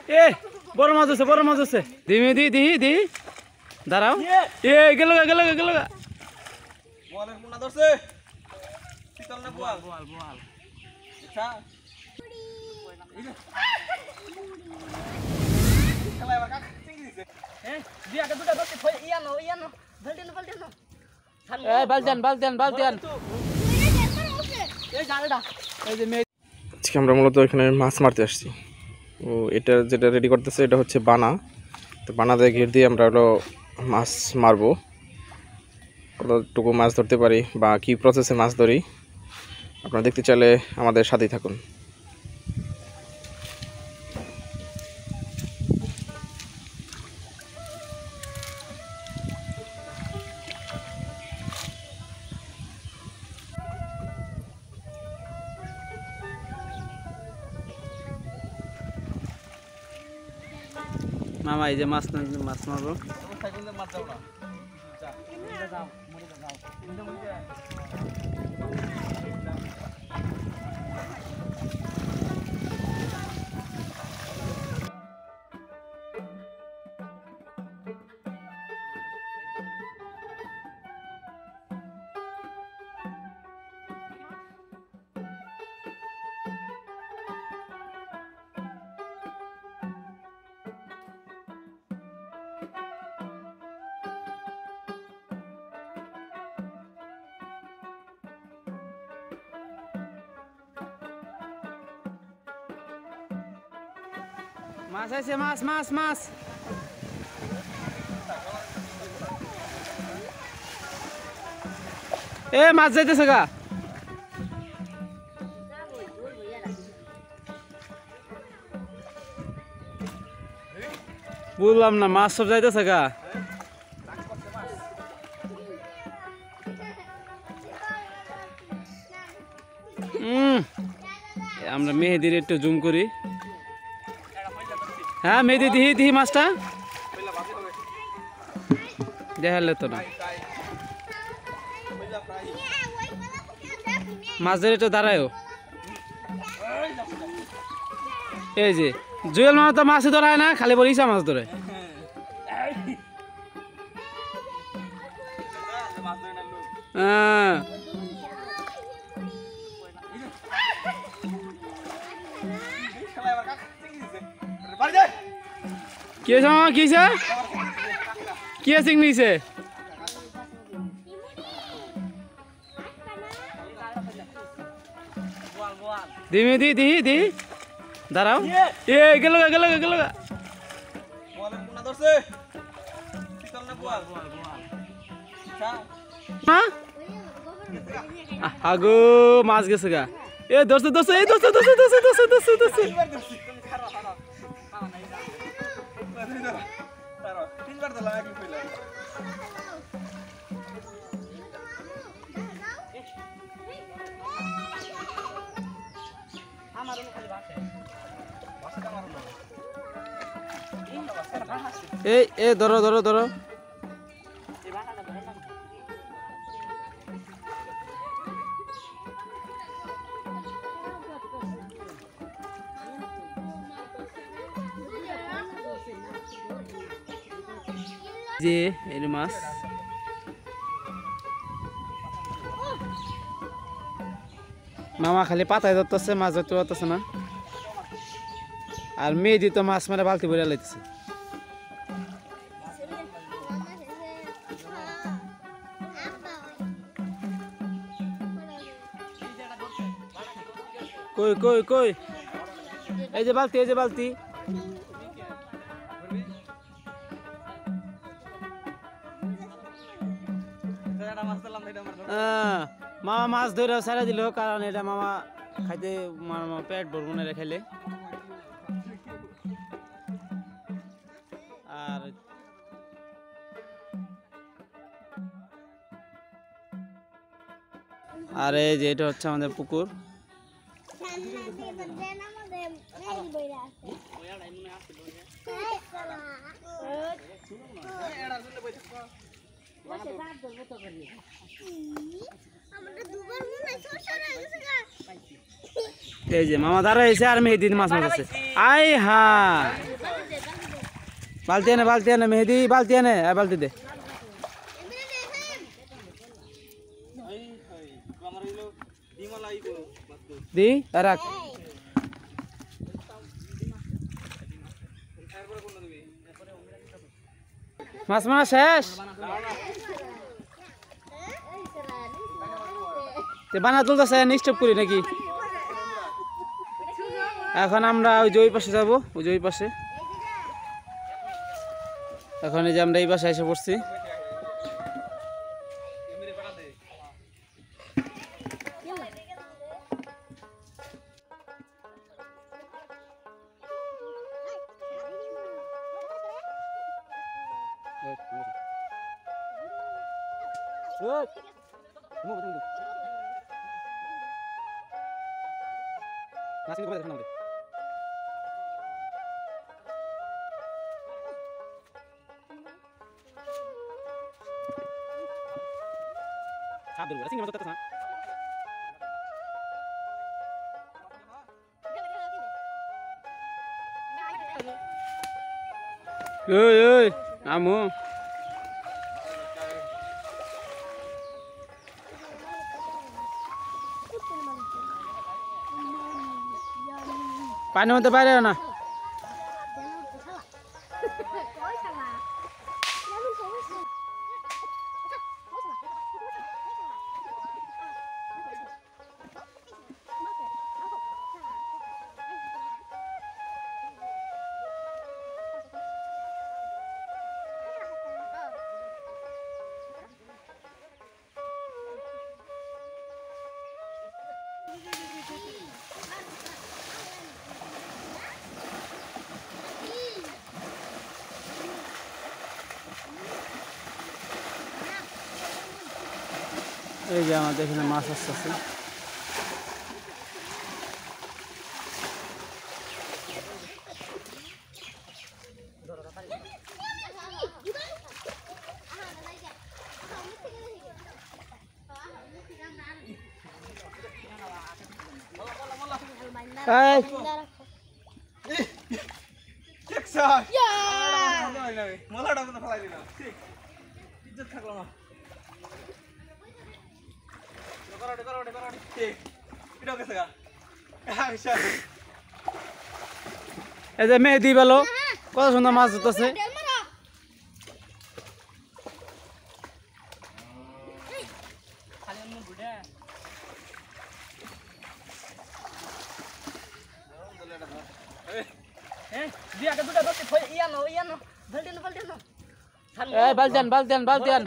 এ বড় মাছ আছে দিমি দি দাঁড়াও এ গেল বলের কোনা ধরছে শীতল না বোয়াল আচ্ছা খেলা এবার কাক চিংড়ি দিছে দিয়া কে দুটা ধরতে ফই ইয়ানো বালতিন এই বালতিন এই জালটা এই যে আজকে আমরা মূলত এখানে মাছ মারতে আসছি। ও এটা যেটা রেডি করতেছে এটা হচ্ছে বানা। তো বানা দিয়ে ঘির দিয়ে আমরা হলো মাছ মারবো। কতটুকু মাছ ধরতে পারি বা কী প্রসেসে মাছ ধরি আপনারা দেখতে চাইলে আমাদের সাথেই থাকুন। মামা এই যে মাছ মারবো মাছ আছে মাছ এ মাছ যাইতেছে গা বললাম না মাছ সব যাইতেছে গা আমরা মেহেদির একটু জুম করি হ্যাঁ মেহেদি দিহি মাছটা দেখালে তো না মাছ ধরে একটু দাঁড়ায়ও এই যে জুয়েল মাছ তো মাছ ধরায় না খালি বলিস মাছ ধরে হ্যাঁ কি হয়েছে মামা কি চিংড়িছে দিমি দি দাঁড়াও এ গেল আগো মাছ গেছে গা এ ধরছে এই ধরো যে এই মাছ মামা খালি পাতায় ধরতেছে মাছ ধরতে পারতেছে না আর মেয়েদি তো মাছ মারে বালতি ভরে লাইতেছে কই এই যে বালতি মামা মাছ ধরে ছাড়া দিল কারণ এটা মামা খাইতে মামা পেট ভরবো না খাইলে আর এই যে এটা হচ্ছে আমাদের পুকুর এই যে মামা দাঁড়াইছে আর মেহেদি মাছ মাছ আছে আই হা বালতি এনে মেহেদি বালতি এনে বালতি দে দি রাখ মাছ মারা শেষ বানা তুলতেছে স্টপ করি নাকি এখন আমরা ওই যে ওই পাশে যাবো ওই যে ওই পাশে এখন এই যে আমরা এই পাশে এসে পড়ছি আমু পানি মধ্যে বাইরে না এই যে আমাদের এখানে মাছ আসতেছে এই যে মেহেদি বলো কত সুন্দর মাছ ধরতেছে বালতিন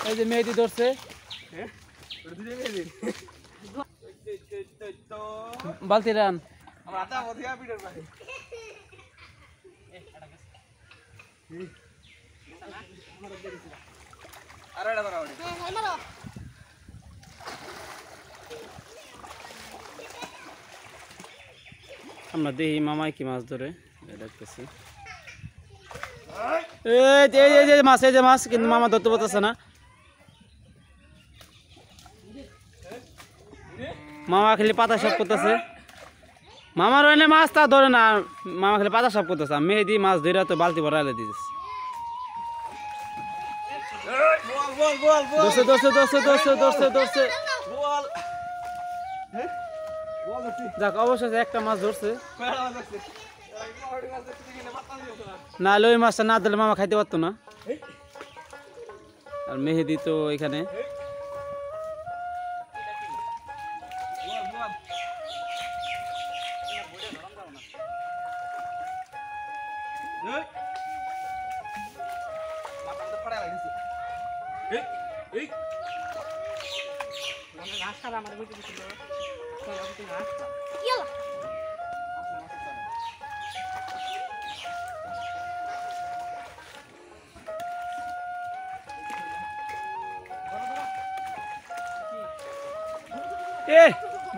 এই যে মেহেদি ধরছে বালতি রান আমরা দেখি মামাই কি মাছ ধরে দেখতেছি এই যে মাছ কিন্তু মামা ধরতে পারতেছে না মামা খালি পাতা সাপ করতেছে মামার এনে মাছ তা ধরে না মামা খালি পাতা সাপ করতেছে মেহেদি মাছ ধরে তো বালতি ভরা এলে দিতেছে ধরছে যাক অবশ্যই একটা মাছ ধরছে না ওই মাছটা না দিলে মামা খাইতে পারতো না আর মেহেদি তো এখানে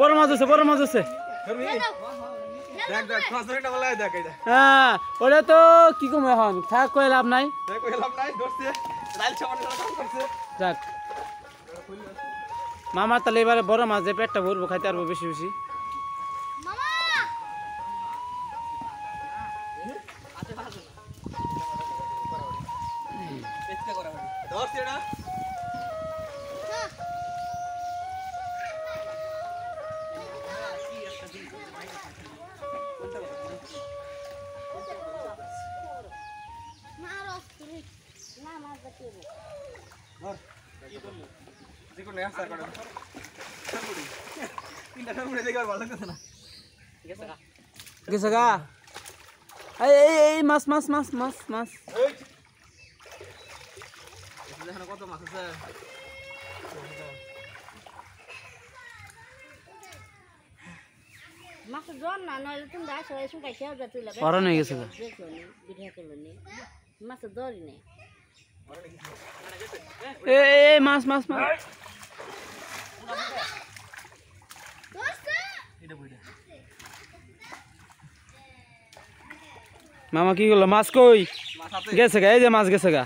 বড় মাছ আছে হ্যাঁ ওটা তো কি কম এখন থাক কই লাভ নাই যাক মামার তাহলে এবারে বড় মাছ দিয়ে পেটটা ভরবো খাইতে পারবো বেশি বেশি গেছে গা এই এই এই মাছ মাছ মাছ মাছ মাছ কত মাছ আছে মাছ জন না নইলে তুমি দাস হয়ে শুকাই খেয়ে যা তুই লাগে পরন হয়ে গেছে গা বিধা করলনি মাছ ধরি নেই এই এই এই মাছ মাছ মাছ মামা কি করলো মাছ কই গেছে গা এই যে মাছ গেছে গা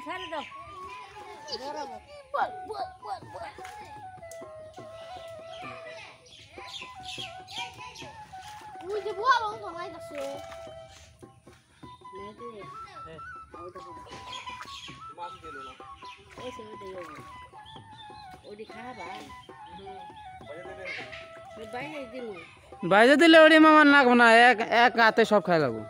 ছাড়ে দাও Ui, cái búa bóng còn ai thật sự. বাইরে দিলে ওরে মামার লাগবো না এক এক হাতে সব খাই লাগবো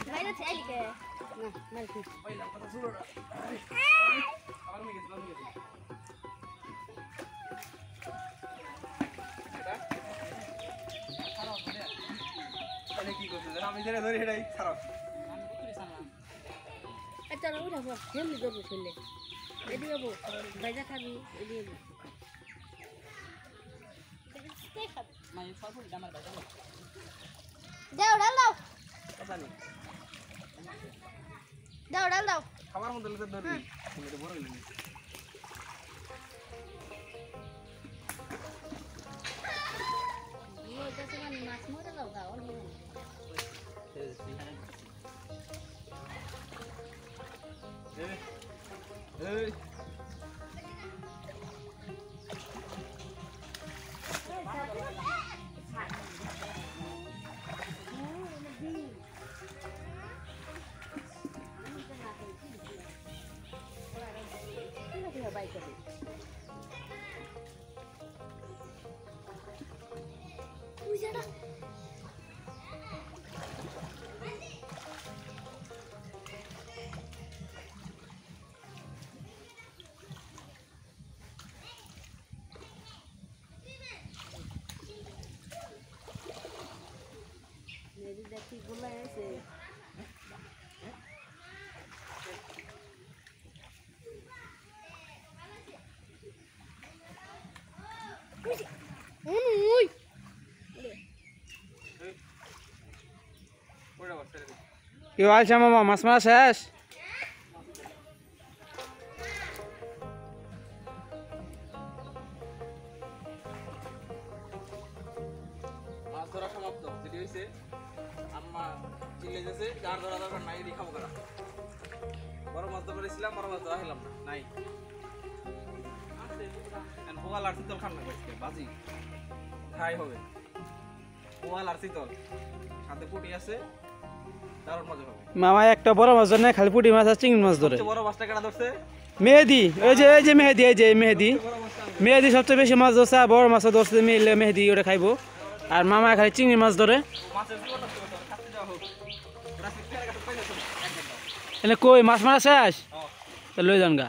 Mày nó sẽ gì kìa. Nè, mày kìa. চলো উঠা পর হেমনি করবো শুনলে এদিকে যাবো বাইজা খাবি এদিকে যাবো Đeo đánh đâu. Đeo đánh đâu. খাবার মধ্যে তো ধরবি এটা বড় হইলো মাছ মরে যাও গা এই Ui ra đó. দেখি গোলায় আছে Ui. কি বলছে মামা মাছ মারা শেষ মাছ ধরা সমাপ্ত যেটি হইছে আম্মা চিল্লে গেছে যার ধরা দরকার নাই এটি খাবো করা বড় মাছ ধরেছিলাম বড় মাছ ধরা হলাম না নাই পোয়াল আর শীতল খান না বাজি খাই হবে পোয়াল আর শীতল সাথে পুটি আছে দারুণ মজা হবে মামা একটা বড় মাছ ধরে না খালি পুঁটি মাছ আর চিংড়ি মাছ ধরে বড় মাছটা কেনা ধরছে মেহেদি এই যে মেহেদি এই যে মেহেদি মেহেদি সবচেয়ে বেশি মাছ ধরছে আর বড় মাছও ধরছে মিলে মেহেদি ওটা খাইবো আর মামা খালি চিংড়ি মাছ ধরে। এনে কই মাছ মারা শেষ? তা লই যান গা।